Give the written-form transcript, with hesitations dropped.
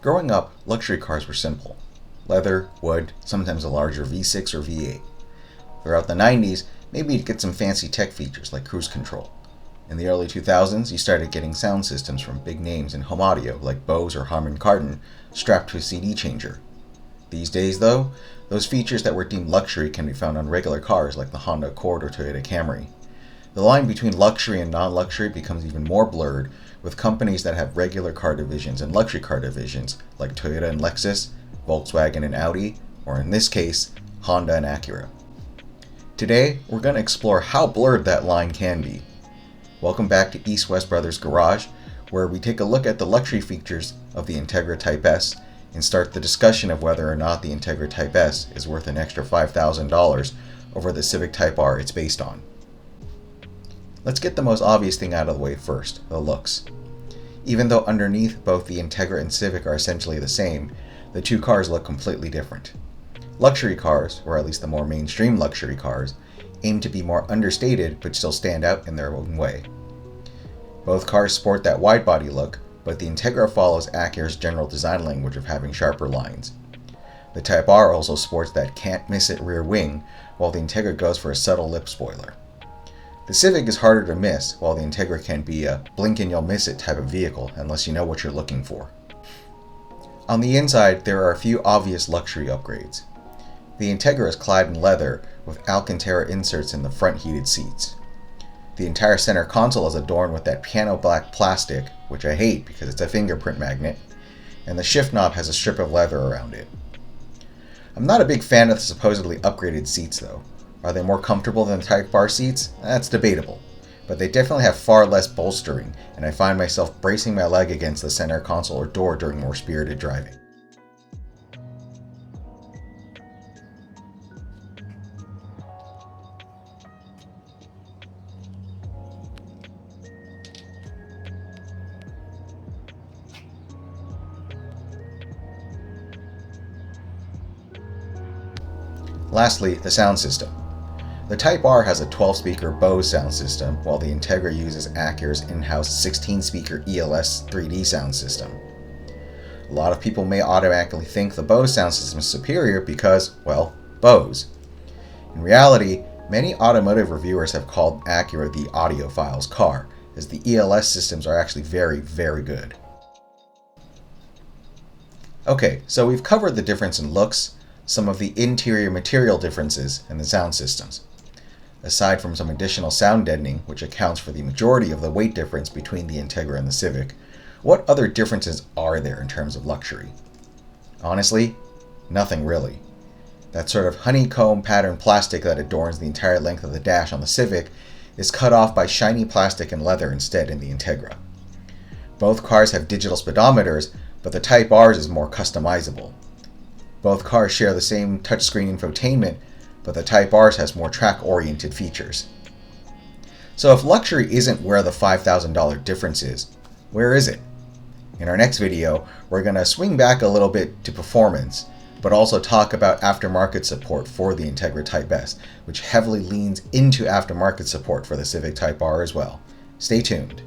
Growing up, luxury cars were simple. Leather, wood, sometimes a larger V6 or V8. Throughout the 90s, maybe you'd get some fancy tech features like cruise control. In the early 2000s, you started getting sound systems from big names in home audio like Bose or Harman Kardon strapped to a CD changer. These days, though, those features that were deemed luxury can be found on regular cars like the Honda Accord or Toyota Camry. The line between luxury and non-luxury becomes even more blurred with companies that have regular car divisions and luxury car divisions like Toyota and Lexus, Volkswagen and Audi, or in this case, Honda and Acura. Today, we're going to explore how blurred that line can be. Welcome back to East West Brothers Garage, where we take a look at the luxury features of the Integra Type S and start the discussion of whether or not the Integra Type S is worth an extra $5,000 over the Civic Type R it's based on. Let's get the most obvious thing out of the way first, the looks. Even though underneath both the Integra and Civic are essentially the same, the two cars look completely different. Luxury cars, or at least the more mainstream luxury cars, aim to be more understated but still stand out in their own way. Both cars sport that wide-body look, but the Integra follows Acura's general design language of having sharper lines. The Type R also sports that can't-miss-it rear wing, while the Integra goes for a subtle lip spoiler. The Civic is harder to miss, while the Integra can be a blink-and-you'll-miss-it type of vehicle unless you know what you're looking for. On the inside, there are a few obvious luxury upgrades. The Integra is clad in leather with Alcantara inserts in the front heated seats. The entire center console is adorned with that piano black plastic, which I hate because it's a fingerprint magnet, and the shift knob has a strip of leather around it. I'm not a big fan of the supposedly upgraded seats though. Are they more comfortable than the Type R seats? That's debatable, but they definitely have far less bolstering, and I find myself bracing my leg against the center console or door during more spirited driving. Lastly, the sound system. The Type R has a 12-speaker Bose sound system, while the Integra uses Acura's in-house 16-speaker ELS 3D sound system. A lot of people may automatically think the Bose sound system is superior because, well, Bose. In reality, many automotive reviewers have called Acura the audiophile's car, as the ELS systems are actually very, very good. Okay, so we've covered the difference in looks, some of the interior material differences, and the sound systems. Aside from some additional sound deadening, which accounts for the majority of the weight difference between the Integra and the Civic, what other differences are there in terms of luxury? Honestly, nothing really. That sort of honeycomb pattern plastic that adorns the entire length of the dash on the Civic is cut off by shiny plastic and leather instead in the Integra. Both cars have digital speedometers, but the Type R's is more customizable. Both cars share the same touchscreen infotainment, but the Type R's has more track-oriented features. So if luxury isn't where the $5,000 difference is, where is it? In our next video, we're going to swing back a little bit to performance, but also talk about aftermarket support for the Integra Type S, which heavily leans into aftermarket support for the Civic Type R as well. Stay tuned.